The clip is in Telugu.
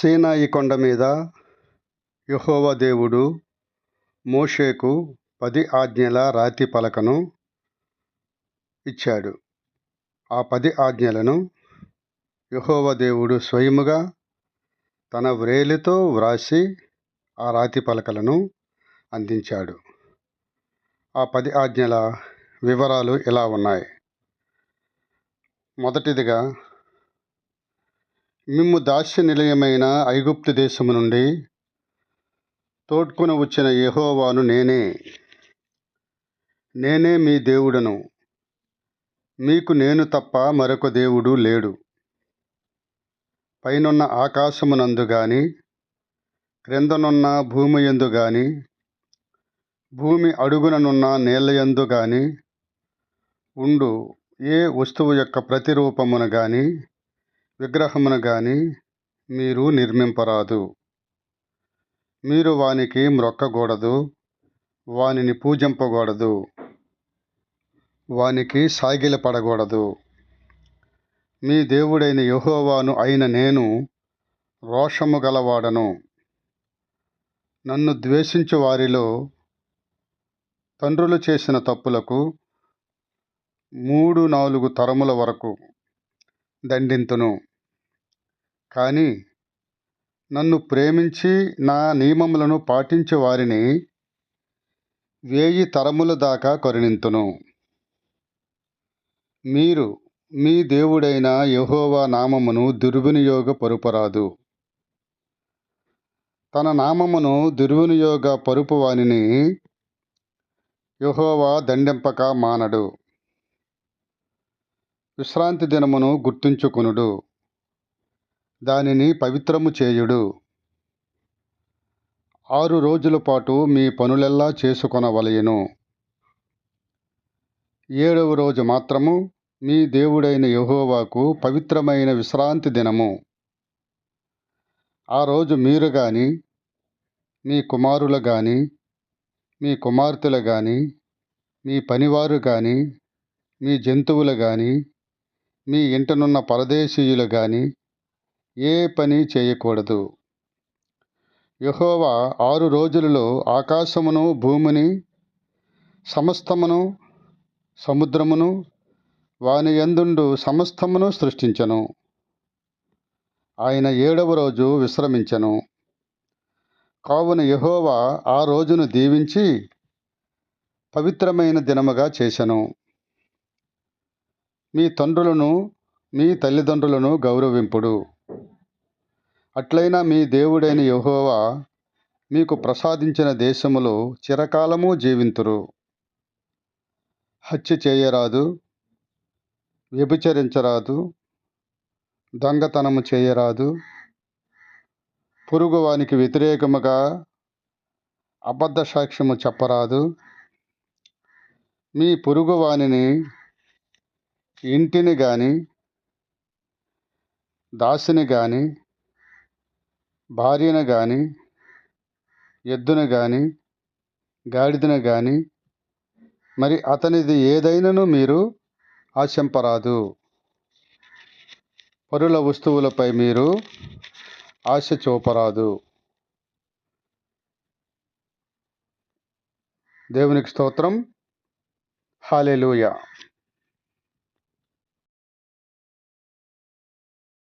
సీనాయి కొండ మీద యెహోవా దేవుడు మోషేకు 10 ఆజ్ఞల రాతి పలకను ఇచ్చాడు. ఆ 10 ఆజ్ఞలను యెహోవా దేవుడు స్వయముగా తన వ్రేలితో వ్రాసి ఆ రాతి పలకలను అందించాడు. ఆ 10 ఆజ్ఞల వివరాలు ఇలా ఉన్నాయి. మొదటిదిగా, మిమ్ము దాస్య నిలయమైన ఐగుప్తు దేశము నుండి తోడ్కొని వచ్చిన యెహోవాను నేనే మీ దేవుడను. మీకు నేను తప్ప మరొక దేవుడు లేడు. పైనున్న ఆకాశమునందు గాని క్రిందనున్న భూమి యందు గాని భూమి అడుగుననున్న నీళ్లయందు గాని ఉండు ఏ వస్తువు యొక్క ప్రతిరూపమును గాని విగ్రహమును గాని మీరు నిర్మింపరాదు. మీరు వానికి మ్రొక్కకూడదు, వానిని పూజింపకూడదు, వానికి సాగిలపడకూడదు. మీ దేవుడైన యెహోవాను అయిన నేను రోషము గలవాడను. నన్ను ద్వేషించు వారిలో తండ్రులు చేసిన తప్పులకు 3-4 తరముల వరకు దండింతును. కానీ నన్ను ప్రేమించి నా నియమములను పాటించే వారిని 1000 తరముల దాకా కరుణింతును. మీరు మీ దేవుడైన యెహోవా నామమును దుర్వినియోగపరుపరాదు. తన నామమును దుర్వినియోగపరుపు వానిని యెహోవా దండింపక మానడు. విశ్రాంతి దినమును గుర్తుంచుకొనుడు, దానిని పవిత్రము చేయుడు. 6 రోజుల పాటు మీ పనులెల్లా చేసుకొనవలెను. 7వ రోజు మాత్రము మీ దేవుడైన యెహోవాకు పవిత్రమైన విశ్రాంతి దినము. ఆ రోజు మీరు గాని మీ కుమారులు గాని మీ కుమార్తెలు గాని మీ పనివారు గాని మీ జంతువులు గాని మీ ఇంటనున్న పరదేశీయులు గాని ఏ పని చేయకూడదు. యెహోవా 6 రోజులలో ఆకాశమును భూమిని సమస్తమును సముద్రమును వాని యందుండు సమస్తమును సృష్టించెను. ఆయన 7వ రోజు విశ్రమించెను. కావున యెహోవా ఆ రోజును దీవించి పవిత్రమైన దినముగా చేసెను. మీ తండ్రులను మీ తల్లిదండ్రులను గౌరవింపుడు. అట్లైనా మీ దేవుడైన యెహోవా మీకు ప్రసాదించిన దేశములో చిరకాలము జీవింతురు. హత్య చేయరాదు, వ్యభిచరించరాదు, దొంగతనము చేయరాదు, పొరుగువానికి వ్యతిరేకముగా అబద్ధ సాక్ష్యము చెప్పరాదు, మీ పొరుగువానిని ఇంటిని గాని దాసిని గాని భార్యను గాని ఎద్దును గాని గాడిదను గాని మరి అతనిది ఏదైనను మీరు ఆశింపరాదు. పరుల వస్తువులపై మీరు ఆశ చూపరాదు. దేవునికి స్తోత్రం. హల్లెలూయా.